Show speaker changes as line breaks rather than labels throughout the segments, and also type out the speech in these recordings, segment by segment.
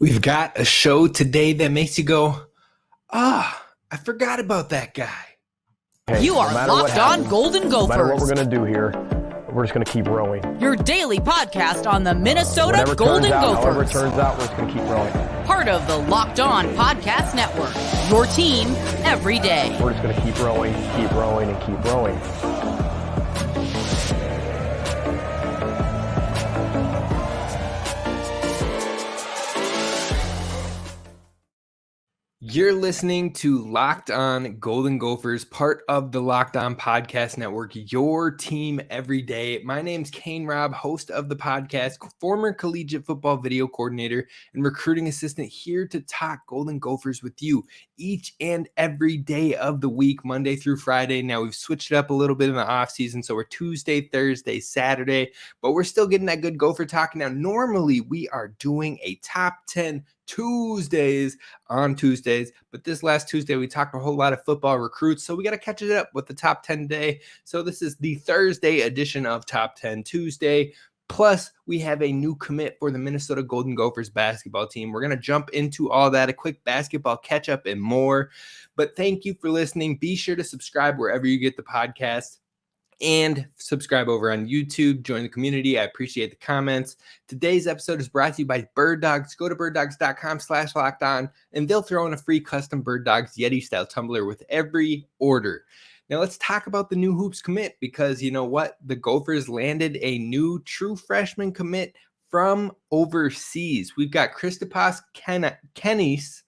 We've got a show today that makes you go, I forgot about that guy.
Hey, you are Locked On Golden Gophers.
No matter what we're going to do here, we're just going to keep rowing.
Your daily podcast on the Minnesota Golden Gophers.
However it turns out, we're just going to keep rowing.
Part of the Locked On Podcast Network. Your team every day.
We're just going to keep rowing, and keep rowing.
You're listening to Locked On Golden Gophers, part of the Locked On Podcast Network, your team every day. My name's Kane Rob, host of the podcast, former collegiate football video coordinator, and recruiting assistant here to talk Golden Gophers with you each and every day of the week, Monday through Friday. Now, we've switched it up a little bit in the offseason, so we're Tuesday, Thursday, Saturday, but we're still getting that good Gopher talk. Now, normally we are doing a top 10 Tuesdays on Tuesdays, but this last Tuesday we talked a whole lot of football recruits, so we got to catch it up with the top 10 today. So this is the Thursday edition of Top 10 Tuesday. Plus, we have a new commit for the Minnesota Golden Gophers basketball team. We're going to jump into all that, a quick basketball catch-up and more. But thank you for listening. Be sure to subscribe wherever you get the podcast. And subscribe over on YouTube. Join the community. I appreciate the comments. Today's episode is brought to you by Birddogs. Go to birddogs.com/lockedon, and they'll throw in a free custom Birddogs Yeti-style tumbler with every order. Now let's talk about the new hoops commit, because you know what? The Gophers landed a new true freshman commit from overseas. We've got Kristupas Keinys,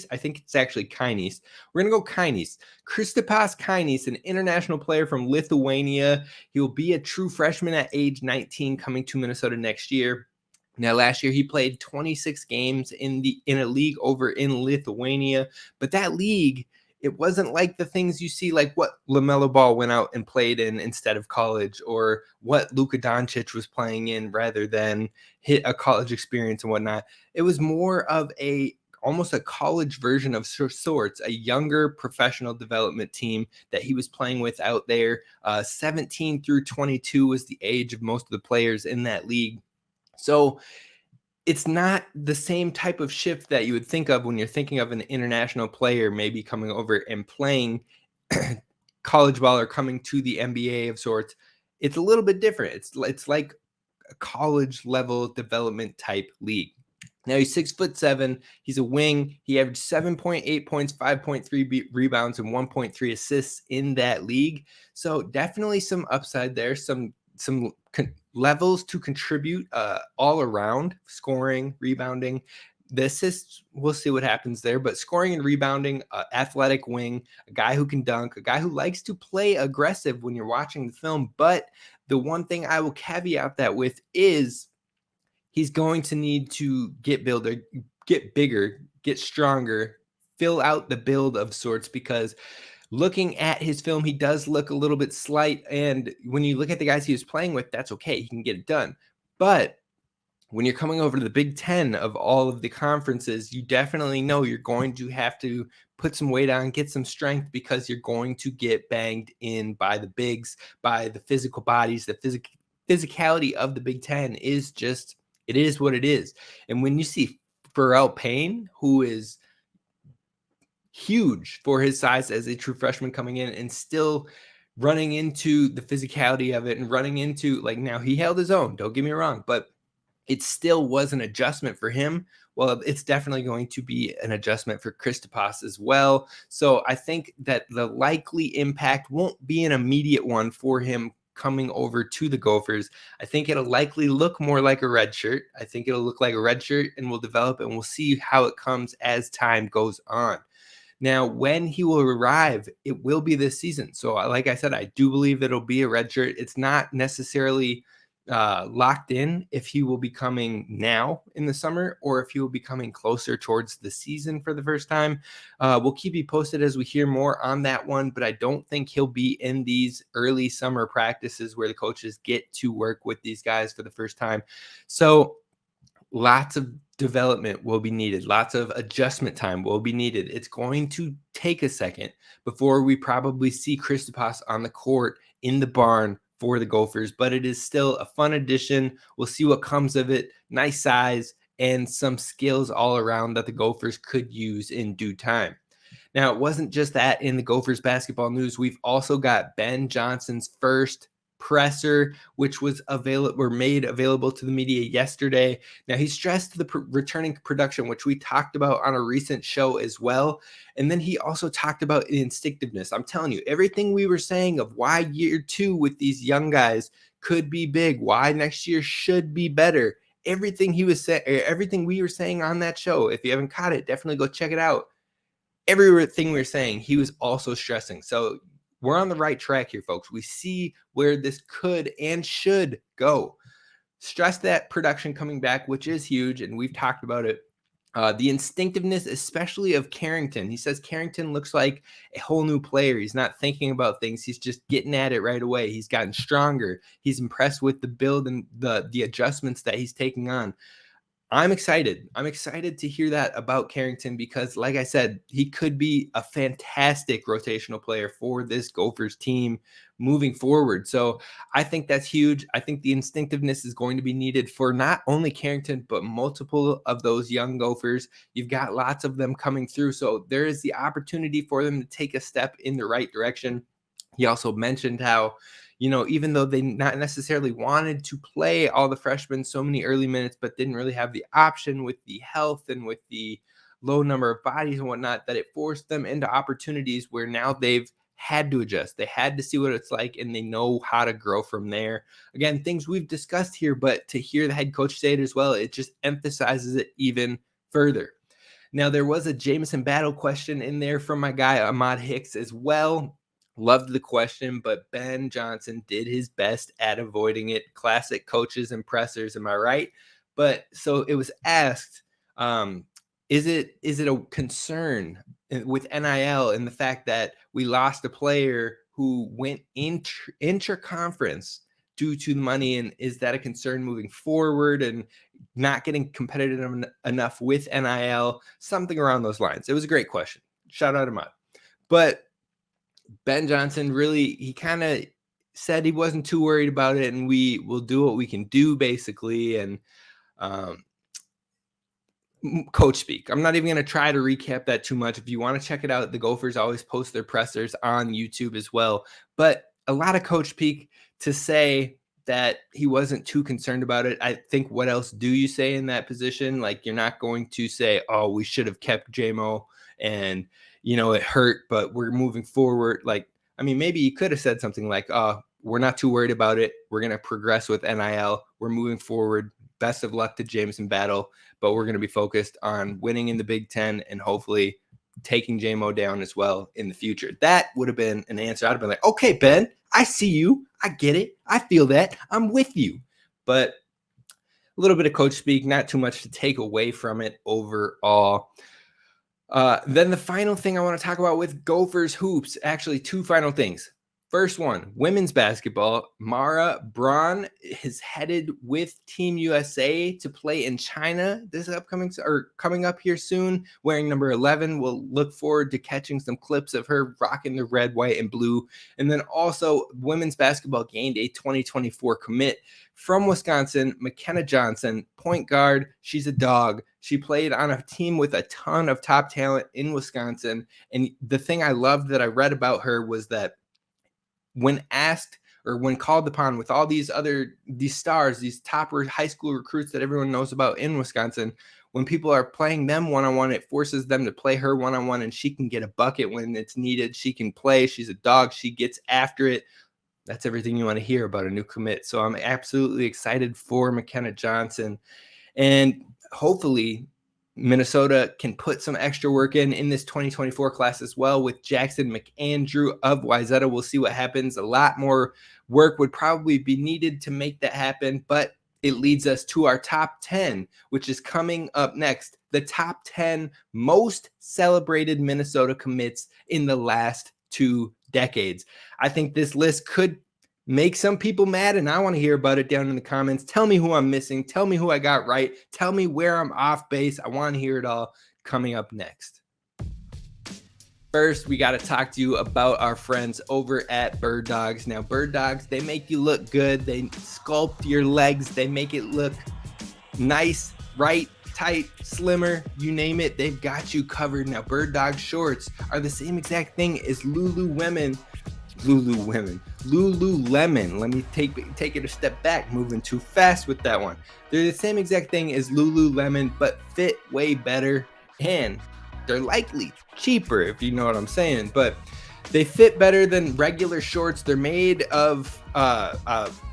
I think it's actually Keinys. We're going to go Keinys. Kristupas Keinys, an international player from Lithuania. He will be a true freshman at age 19 coming to Minnesota next year. Now, last year he played 26 games in a league over in Lithuania, but that league, it wasn't like the things you see, like what LaMelo Ball went out and played in instead of college, or what Luka Doncic was playing in rather than hit a college experience and whatnot. It was more of almost a college version of sorts, a younger professional development team that he was playing with out there. 17 through 22 was the age of most of the players in that league. So it's not the same type of shift that you would think of when you're thinking of an international player maybe coming over and playing college ball or coming to the NBA of sorts. It's a little bit different. It's like a college level development type league. Now he's 6'7". He's a wing. He averaged 7.8 points, 5.3 rebounds, and 1.3 assists in that league. So definitely some upside there, some levels to contribute all around, scoring, rebounding. The assists, we'll see what happens there, but scoring and rebounding, athletic wing, a guy who can dunk, a guy who likes to play aggressive when you're watching the film. But the one thing I will caveat that with is he's going to need to get bigger, get stronger, fill out the build of sorts, because looking at his film, he does look a little bit slight. And when you look at the guys he was playing with, that's okay. He can get it done. But when you're coming over to the Big Ten of all of the conferences, you definitely know you're going to have to put some weight on, get some strength, because you're going to get banged in by the bigs, by the physical bodies. The physicality of the Big Ten is just, it is what it is. And when you see Pharrell Payne, who is huge for his size as a true freshman coming in and still running into the physicality of it and running into, like, now he held his own, don't get me wrong, but it still was an adjustment for him. Well, it's definitely going to be an adjustment for Kristupas as well. So I think that the likely impact won't be an immediate one for him coming over to the Gophers. I think it'll likely look more like a red shirt. I think it'll look like a red shirt, and we'll develop, and we'll see how it comes as time goes on. Now, when he will arrive, it will be this season. So like I said, I do believe it'll be a red shirt. It's not necessarily locked in if he will be coming now in the summer or if he will be coming closer towards the season for the first time. We'll keep you posted as we hear more on that one, but I don't think he'll be in these early summer practices where the coaches get to work with these guys for the first time. So lots of development will be needed. Lots of adjustment time will be needed. It's going to take a second before we probably see Kristupas on the court in the barn for the Gophers, but it is still a fun addition. We'll see what comes of it. Nice size, and some skills all around that the Gophers could use in due time. Now, it wasn't just that in the Gophers basketball news. We've also got Ben Johnson's first presser, which was made available to the media yesterday. Now, he stressed the returning production, which we talked about on a recent show as well. And then he also talked about instinctiveness. I'm telling you, everything we were saying of why year 2 with these young guys could be big, why next year should be better. Everything we were saying on that show, if you haven't caught it, definitely go check it out. Everything we were saying, he was also stressing. So we're on the right track here, folks. We see where this could and should go. Stress that production coming back, which is huge, and we've talked about it. The instinctiveness, especially of Carrington. He says Carrington looks like a whole new player. He's not thinking about things. He's just getting at it right away. He's gotten stronger. He's impressed with the build and the adjustments that he's taking on. I'm excited. I'm excited to hear that about Carrington because, like I said, he could be a fantastic rotational player for this Gophers team moving forward. So I think that's huge. I think the instinctiveness is going to be needed for not only Carrington, but multiple of those young Gophers. You've got lots of them coming through. So there is the opportunity for them to take a step in the right direction. He also mentioned how, even though they not necessarily wanted to play all the freshmen so many early minutes, but didn't really have the option with the health and with the low number of bodies and whatnot, that it forced them into opportunities where now they've had to adjust. They had to see what it's like, and they know how to grow from there. Again, things we've discussed here, but to hear the head coach say it as well, it just emphasizes it even further. Now, there was a Jamison Battle question in there from my guy, Ahmad Hicks, as well. Loved the question, but Ben Johnson did his best at avoiding it. Classic coaches and pressers, am I right? But so it was asked, is it a concern with NIL and the fact that we lost a player who went intra-conference due to the money, and is that a concern moving forward and not getting competitive enough with NIL? Something around those lines. It was a great question. Shout out to Ahmad. But Ben Johnson he kind of said he wasn't too worried about it, and we will do what we can do, basically. And coach speak. I'm not even going to try to recap that too much. If you want to check it out, the Gophers always post their pressers on YouTube as well. But a lot of coach speak to say that he wasn't too concerned about it. I think, what else do you say in that position? Like, you're not going to say, oh, we should have kept JMO and it hurt, but we're moving forward. Maybe you could have said something like, we're not too worried about it. We're going to progress with NIL. We're moving forward. Best of luck to Jamison Battle, but we're going to be focused on winning in the Big Ten and hopefully taking JMO down as well in the future. That would have been an answer. I'd have been like, okay, Ben, I see you. I get it. I feel that. I'm with you. But a little bit of coach speak, not too much to take away from it overall. Then the final thing I want to talk about with Gophers Hoops, actually 2 final things. First one, women's basketball. Mara Braun is headed with Team USA to play in China coming up here soon, wearing number 11. We'll look forward to catching some clips of her rocking the red, white, and blue. And then also, women's basketball gained a 2024 commit from Wisconsin, McKenna Johnson, point guard. She's a dog. She played on a team with a ton of top talent in Wisconsin. And the thing I loved that I read about her was that when asked or when called upon with all these stars, these top high school recruits that everyone knows about in Wisconsin, when people are playing them one-on-one, it forces them to play her one-on-one, and she can get a bucket when it's needed. She can play. She's a dog. She gets after it. That's everything you want to hear about a new commit. So I'm absolutely excited for McKenna Johnson, and hopefully Minnesota can put some extra work in this 2024 class as well with Jackson McAndrew of Wayzata. We'll see what happens. A lot more work would probably be needed to make that happen, but it leads us to our top 10, which is coming up next. The top 10 most celebrated Minnesota commits in the last 2 decades. I think this list could make some people mad, and I want to hear about it down in the comments. Tell me who I'm missing. Tell me who I got right. Tell me where I'm off base. I want to hear it all coming up next. First, we got to talk to you about our friends over at Birddogs. Now, Birddogs, they make you look good. They sculpt your legs. They make it look nice, right, tight, slimmer, you name it, they've got you covered. Now, Birddog shorts are the same exact thing as Lululemon. Let me take it a step back, moving too fast with that one. They're the same exact thing as Lululemon, but fit way better, and they're likely cheaper, if you know what I'm saying. But they fit better than regular shorts. They're made of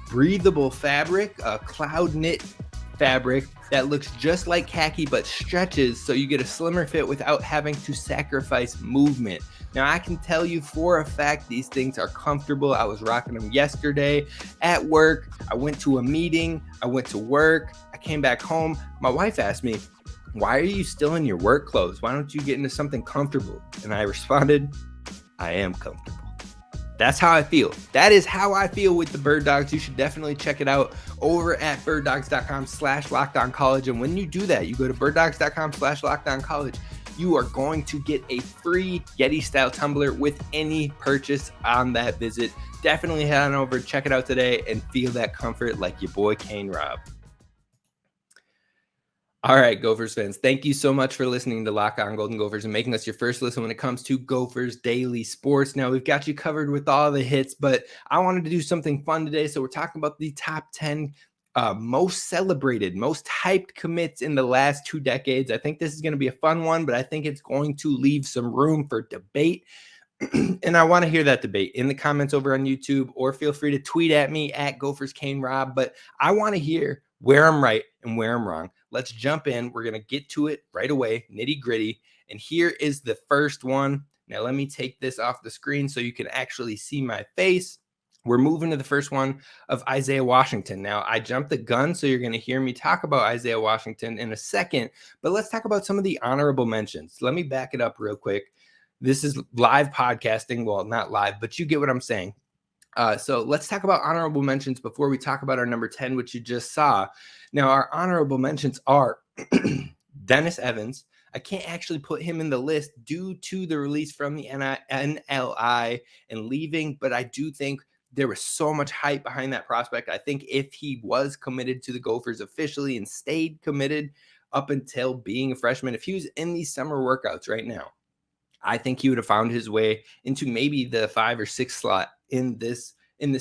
breathable fabric, cloud knit fabric that looks just like khaki but stretches, so you get a slimmer fit without having to sacrifice movement. Now, I can tell you for a fact these things are comfortable. I was rocking them yesterday at work. I went to a meeting. I went to work. I came back home. My wife asked me, "Why are you still in your work clothes? Why don't you get into something comfortable?" And I responded, "I am comfortable." That's how I feel. That is how I feel with the Birddogs. You should definitely check it out over at birddogs.com/lockedoncollege. And when you do that, you go to birddogs.com/lockedoncollege. You are going to get a free Yeti-style tumbler with any purchase on that visit. Definitely head on over, check it out today, and feel that comfort like your boy Kane Rob. All right, Gophers fans, thank you so much for listening to Locked On Golden Gophers and making us your first listen when it comes to Gophers daily sports. Now, we've got you covered with all the hits, but I wanted to do something fun today. So we're talking about the top 10 most celebrated, most hyped commits in the last 2 decades. I think this is going to be a fun one, but I think it's going to leave some room for debate. And I want to hear that debate in the comments over on YouTube, or feel free to tweet at me at Gophers Kane Rob. But I want to hear where I'm right and where I'm wrong. Let's jump in. We're going to get to it right away, nitty gritty. And here is the first one. Now, let me take this off the screen so you can actually see my face. We're moving to the first one of Isaiah Washington. Now, I jumped the gun, so you're going to hear me talk about Isaiah Washington in a second. But let's talk about some of the honorable mentions. Let me back it up real quick. This is live podcasting. Well, not live, but you get what I'm saying. So let's talk about honorable mentions before we talk about our number 10, which you just saw. Now, our honorable mentions are Dennis Evans. I can't actually put him in the list due to the release from the NLI and leaving, but I do think there was so much hype behind that prospect. I think if he was committed to the Gophers officially and stayed committed up until being a freshman, if he was in these summer workouts right now, I think he would have found his way into maybe the 5 or 6 slot in this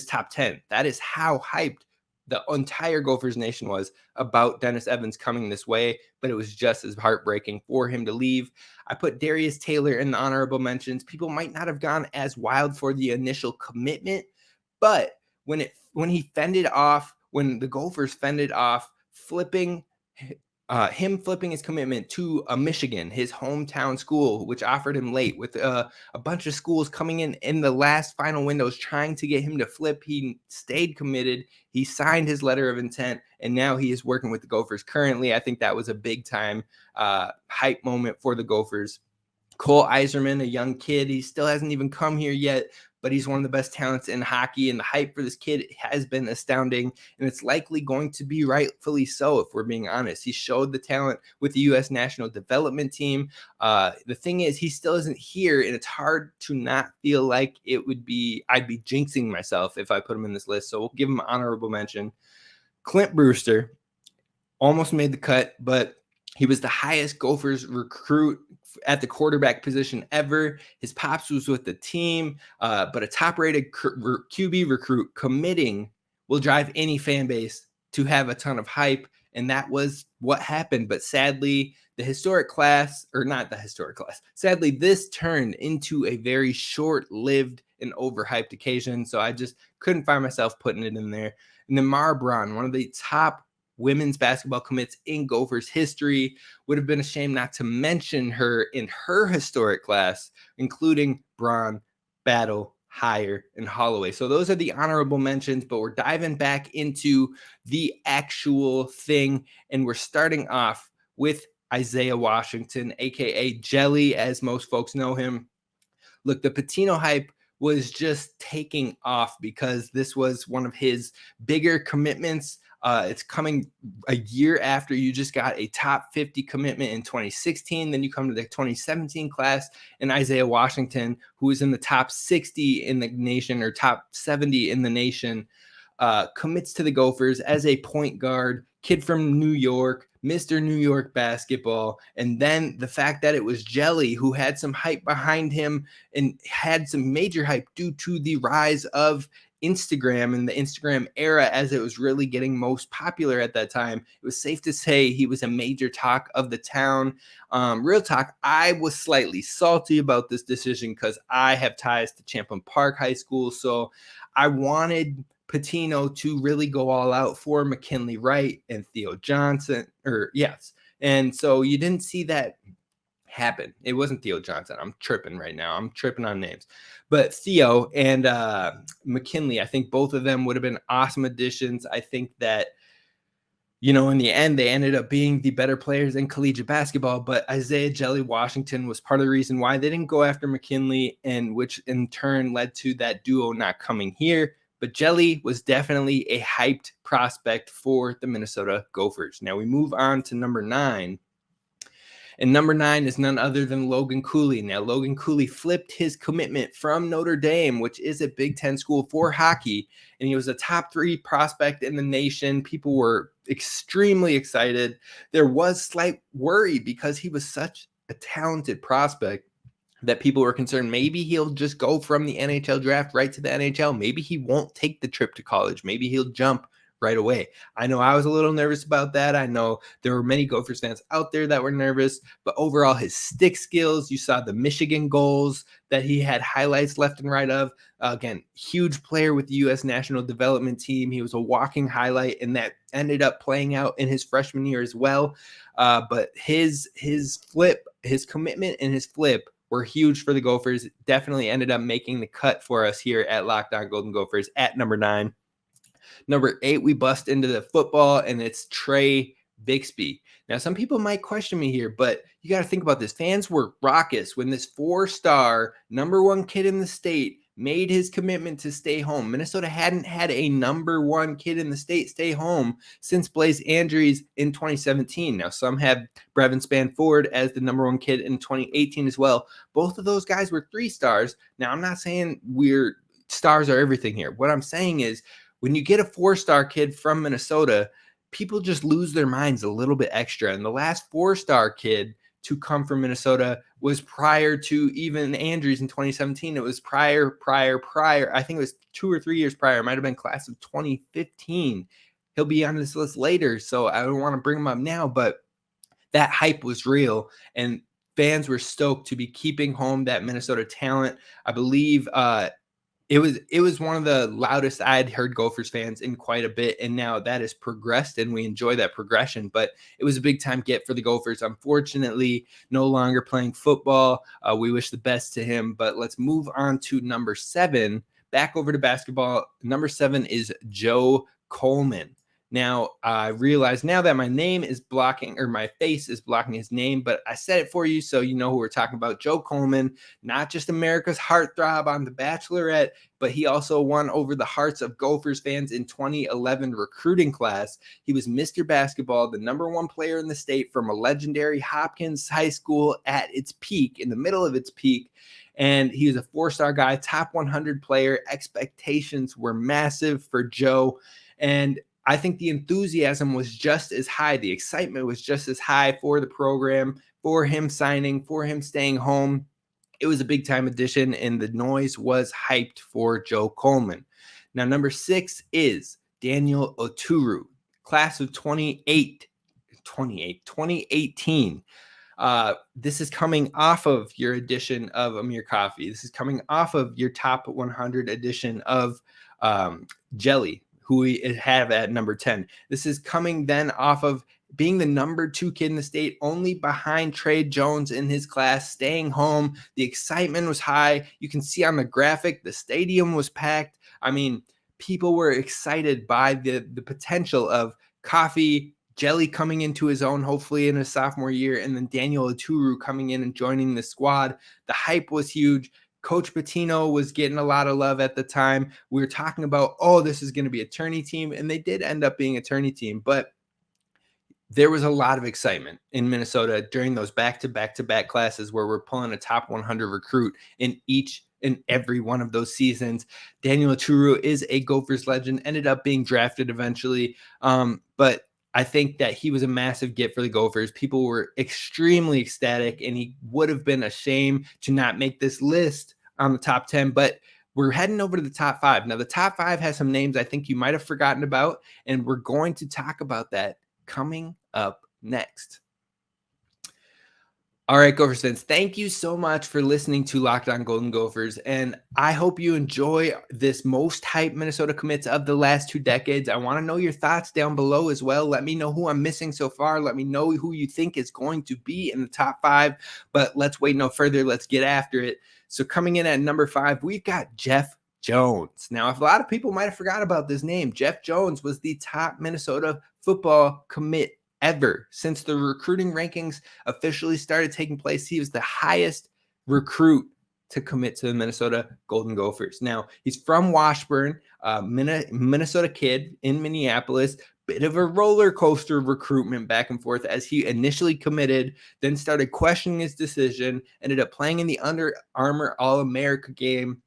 top 10. That is how hyped the entire Gophers nation was about Dennis Evans coming this way, but it was just as heartbreaking for him to leave. I put Darius Taylor in the honorable mentions. People might not have gone as wild for the initial commitment, but when the Gophers fended off him flipping his commitment to Michigan, his hometown school, which offered him late, with a bunch of schools coming in the last final windows trying to get him to flip. He stayed committed. He signed his letter of intent, and now he is working with the Gophers currently. I think that was a big time hype moment for the Gophers. Cole Iserman, a young kid, he still hasn't even come here yet, but he's one of the best talents in hockey, and the hype for this kid has been astounding, and it's likely going to be rightfully so, if we're being honest. He showed the talent with the U.S. national development team. The thing is, he still isn't here, and it's hard to not feel like I'd be jinxing myself if I put him in this list, so we'll give him an honorable mention. Clint Brewster almost made the cut, but he was the highest Gophers recruit at the quarterback position ever. His pops was with the team, but a top-rated QB recruit committing will drive any fan base to have a ton of hype, and that was what happened. But sadly, sadly, this turned into a very short-lived and overhyped occasion, so I just couldn't find myself putting it in there. And then Mara Braun, one of the top women's basketball commits in Gophers history. Would have been a shame not to mention her in her historic class, including Braun, Battle, Heyer, and Holloway. So those are the honorable mentions, but we're diving back into the actual thing, and we're starting off with Isaiah Washington, aka Jelly, as most folks know him. Look, the Patino hype was just taking off because this was one of his bigger commitments. It's coming a year after you just got a top 50 commitment in 2016. Then you come to the 2017 class, and Isaiah Washington, who is in the top 60 in the nation, or top 70 in the nation, commits to the Gophers as a point guard, kid from New York, Mr. New York basketball. And then the fact that it was Jelly who had some hype behind him and had some major hype due to the rise of Instagram and the Instagram era as it was really getting most popular at that time. It was safe to say he was a major talk of the town. Real talk, I was slightly salty about this decision because I have ties to Champlain Park High School. So I wanted Pitino to really go all out for McKinley Wright and Theo Johnson, and so you didn't see that happen. It wasn't Theo Johnson. I'm tripping right now. I'm tripping on names. But Theo and McKinley, I think both of them would have been awesome additions. I think that, in the end, they ended up being the better players in collegiate basketball, but Isaiah Jelly Washington was part of the reason why they didn't go after McKinley, and which in turn led to that duo not coming here. But Jelly was definitely a hyped prospect for the Minnesota Gophers. Now we move on to number 9. And number 9 is none other than Logan Cooley. Now, Logan Cooley flipped his commitment from Notre Dame, which is a Big Ten school for hockey, and he was a top 3 prospect in the nation. People were extremely excited. There was slight worry because he was such a talented prospect that people were concerned maybe he'll just go from the NHL draft right to the NHL. Maybe he won't take the trip to college. Maybe he'll jump right away. I know I was a little nervous about that. I know there were many Gophers fans out there that were nervous, but overall his stick skills, you saw the Michigan goals that he had highlights left and right of. Again, huge player with the U.S. national development team. He was a walking highlight, and that ended up playing out in his freshman year as well. But his flip, his commitment and his flip were huge for the Gophers. Definitely ended up making the cut for us here at Locked On Golden Gophers at number 9. Number 8, we bust into the football, and it's Trey Bixby. Now, some people might question me here, but you got to think about this. Fans were raucous when this 4-star number 1 kid in the state made his commitment to stay home. Minnesota hadn't had a number 1 kid in the state stay home since Blaze Andrews in 2017. Now, some have Brevin Spanford as the number 1 kid in 2018 as well. Both of those guys were 3 stars. Now, I'm not saying stars are everything here. What I'm saying is, when you get a 4-star kid from Minnesota, people just lose their minds a little bit extra. And the last 4-star kid to come from Minnesota was prior to even Andrews in 2017. It was prior. I think it was 2 or 3 years prior. It might have been class of 2015. He'll be on this list later, so I don't want to bring him up now, but that hype was real, and fans were stoked to be keeping home that Minnesota talent. I believe it was one of the loudest I'd heard Gophers fans in quite a bit, and now that has progressed, and we enjoy that progression. But it was a big-time get for the Gophers. Unfortunately, no longer playing football. We wish the best to him, but let's move on to number 7. Back over to basketball. Number 7 is Joe Coleman. Now, I realize now that my name is blocking, or my face is blocking his name, but I said it for you so you know who we're talking about. Joe Coleman, not just America's heartthrob on The Bachelorette, but he also won over the hearts of Gophers fans in 2011 recruiting class. He was Mr. Basketball, the number 1 player in the state from a legendary Hopkins High School at its peak, in the middle of its peak. And he was a 4-star guy, top 100 player. Expectations were massive for Joe. And I think the enthusiasm was just as high. The excitement was just as high for the program, for him signing, for him staying home. It was a big time addition, and the noise was hyped for Joe Coleman. Now, number 6 is Daniel Oturu, class of 2018. This is coming off of your edition of Amir Coffey. This is coming off of your top 100 edition of Jelly, who we have at number 10. This is coming then off of being the number 2 kid in the state, only behind Trey Jones in his class, staying home. The excitement was high. You can see on the graphic, the stadium was packed. I mean, people were excited by the potential of Coffey, Jelly coming into his own, hopefully in his sophomore year, and then Daniel Oturu coming in and joining the squad. The hype was huge. Coach Pitino was getting a lot of love at the time. We were talking about, this is going to be a tourney team, and they did end up being a tourney team, but there was a lot of excitement in Minnesota during those back-to-back classes where we're pulling a top 100 recruit in each and every one of those seasons. Daniel Oturu is a Gophers legend, ended up being drafted eventually, but I think that he was a massive get for the Gophers. People were extremely ecstatic, and he would have been a shame to not make this list on the top 10, but we're heading over to the top 5. Now, the top 5 has some names I think you might have forgotten about, and we're going to talk about that coming up next. All right, Gophers fans, thank you so much for listening to Locked On Golden Gophers, and I hope you enjoy this most hyped Minnesota commits of the last 2 decades. I want to know your thoughts down below as well. Let me know who I'm missing so far. Let me know who you think is going to be in the top 5, but let's wait no further. Let's get after it. So coming in at number 5, we've got Jeff Jones. Now, if a lot of people might have forgot about this name, Jeff Jones was the top Minnesota football commit ever. Since the recruiting rankings officially started taking place, he was the highest recruit to commit to the Minnesota Golden Gophers. Now, he's from Washburn, Minnesota kid in Minneapolis. Bit of a roller coaster recruitment back and forth as he initially committed, then started questioning his decision, ended up playing in the Under Armour All-America game,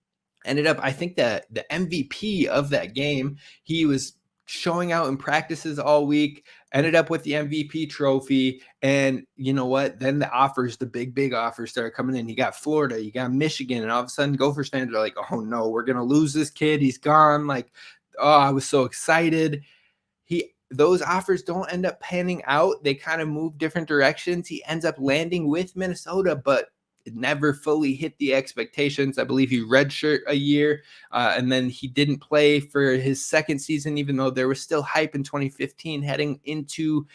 ended up, I think, the MVP of that game. He was showing out in practices all week, ended up with the MVP trophy. And you know what? Then the big offers started coming in. You got Florida, you got Michigan, and all of a sudden Gophers fans are like, oh no, we're going to lose this kid. He's gone. Like, oh, I was so excited. Those offers don't end up panning out. They kind of move different directions. He ends up landing with Minnesota, but it never fully hit the expectations. I believe he redshirt a year, and then he didn't play for his second season, even though there was still hype in 2015 heading into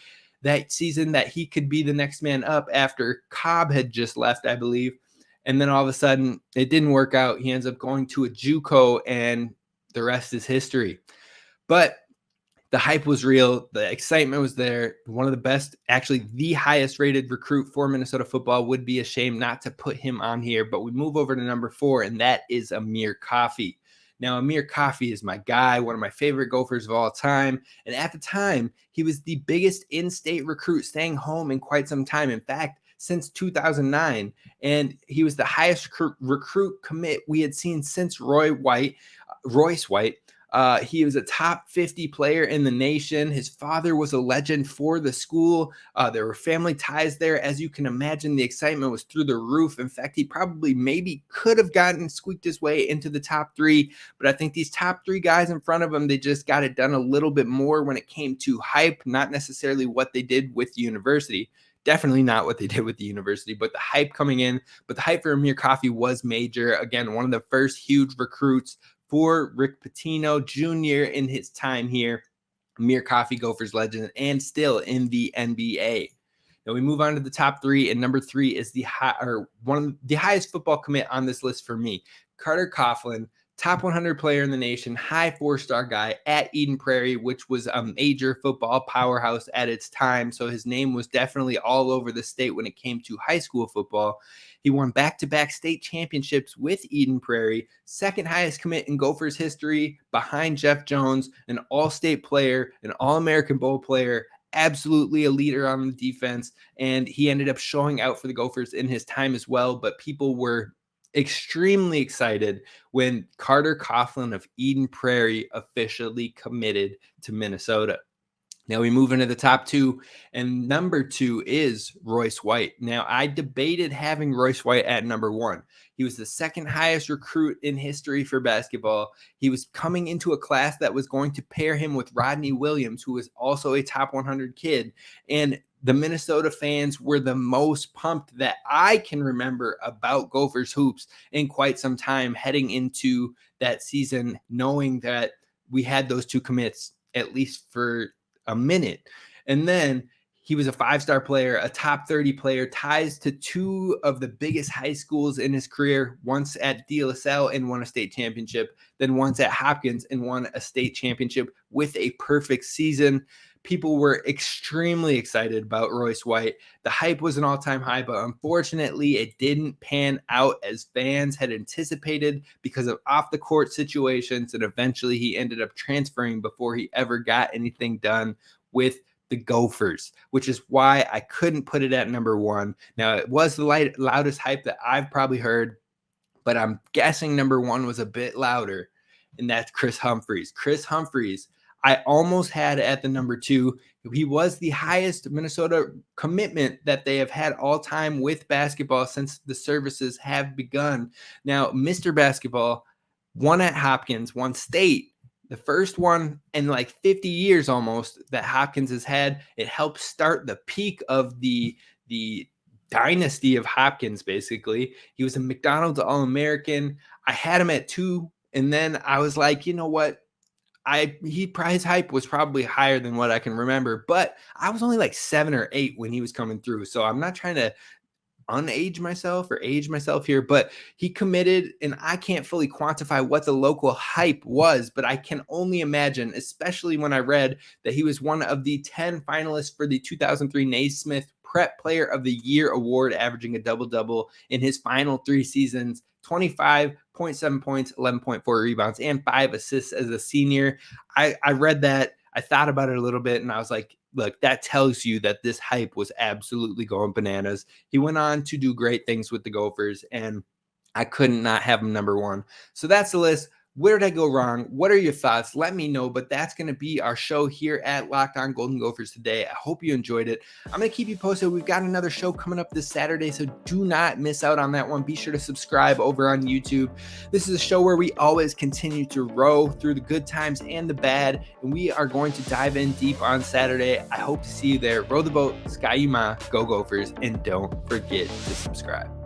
that season that he could be the next man up after Cobb had just left, I believe. And then all of a sudden, it didn't work out. He ends up going to a JUCO, and the rest is history. But the hype was real. The excitement was there. One of the best, actually the highest rated recruit for Minnesota football. Would be a shame not to put him on here, but we move over to number 4, and that is Amir Coffey. Now, Amir Coffey is my guy, one of my favorite Gophers of all time. And at the time, he was the biggest in-state recruit staying home in quite some time. In fact, since 2009. And he was the highest recruit commit we had seen since Royce White. He was a top 50 player in the nation. His father was a legend for the school. There were family ties there. As you can imagine, the excitement was through the roof. In fact, he probably maybe could have squeaked his way into the top 3. But I think these top 3 guys in front of him, they just got it done a little bit more when it came to hype, not necessarily what they did with the university. Definitely not what they did with the university, but the hype coming in. But the hype for Amir Coffey was major. Again, one of the first huge recruits for Rick Pitino Jr. in his time here. Amir Coffey, Gophers legend, and still in the NBA. Now we move on to the top 3, and number 3 is one of the highest football commit on this list for me. Carter Coughlin, top 100 player in the nation, high 4-star guy at Eden Prairie, which was a major football powerhouse at its time. So his name was definitely all over the state when it came to high school football. He won back-to-back state championships with Eden Prairie, second highest commit in Gophers history behind Jeff Jones, an all-state player, an All-American Bowl player, absolutely a leader on the defense. And he ended up showing out for the Gophers in his time as well. But people were extremely excited when Carter Coughlin of Eden Prairie officially committed to Minnesota. Now we move into the top 2, and number 2 is Royce White. Now I debated having Royce White at number 1. He was the second highest recruit in history for basketball. He was coming into a class that was going to pair him with Rodney Williams, who was also a top 100 kid. And the Minnesota fans were the most pumped that I can remember about Gophers Hoops in quite some time heading into that season, knowing that we had those 2 commits at least for a minute. And then he was a 5-star player, a top 30 player, ties to 2 of the biggest high schools in his career, once at De La Salle and won a state championship, then once at Hopkins and won a state championship with a perfect season. People were extremely excited about Royce White. The hype was an all-time high, but unfortunately it didn't pan out as fans had anticipated because of off-the-court situations, and eventually he ended up transferring before he ever got anything done with the Gophers, which is why I couldn't put it at number 1. Now, it was the loudest hype that I've probably heard, but I'm guessing number 1 was a bit louder, and that's Kris Humphries. Kris Humphries, I almost had at the number 2. He was the highest Minnesota commitment that they have had all time with basketball since the services have begun. Now, Mr. Basketball won at Hopkins, won state, the first one in like 50 years almost that Hopkins has had. It helped start the peak of the dynasty of Hopkins, basically. He was a McDonald's All-American. I had him at 2, and then I was like, you know what? His hype was probably higher than what I can remember, but I was only like 7 or 8 when he was coming through. So I'm not trying to age myself here, but he committed, and I can't fully quantify what the local hype was, but I can only imagine, especially when I read that he was one of the 10 finalists for the 2003 Naismith Prep Player of the Year award, averaging a double-double in his final 3 seasons, 25.7 points, 11.4 rebounds, and 5 assists as a senior. I read that. I thought about it a little bit, and I was like, look, that tells you that this hype was absolutely going bananas. He went on to do great things with the Gophers, and I couldn't not have him number 1. So that's the list. Where did I go wrong? What are your thoughts? Let me know, but that's going to be our show here at Locked On Golden Gophers today. I hope you enjoyed it. I'm going to keep you posted. We've got another show coming up this Saturday, so do not miss out on that one. Be sure to subscribe over on YouTube. This is a show where we always continue to row through the good times and the bad, and we are going to dive in deep on Saturday. I hope to see you there. Row the boat, Sky Yuma, go Gophers, and don't forget to subscribe.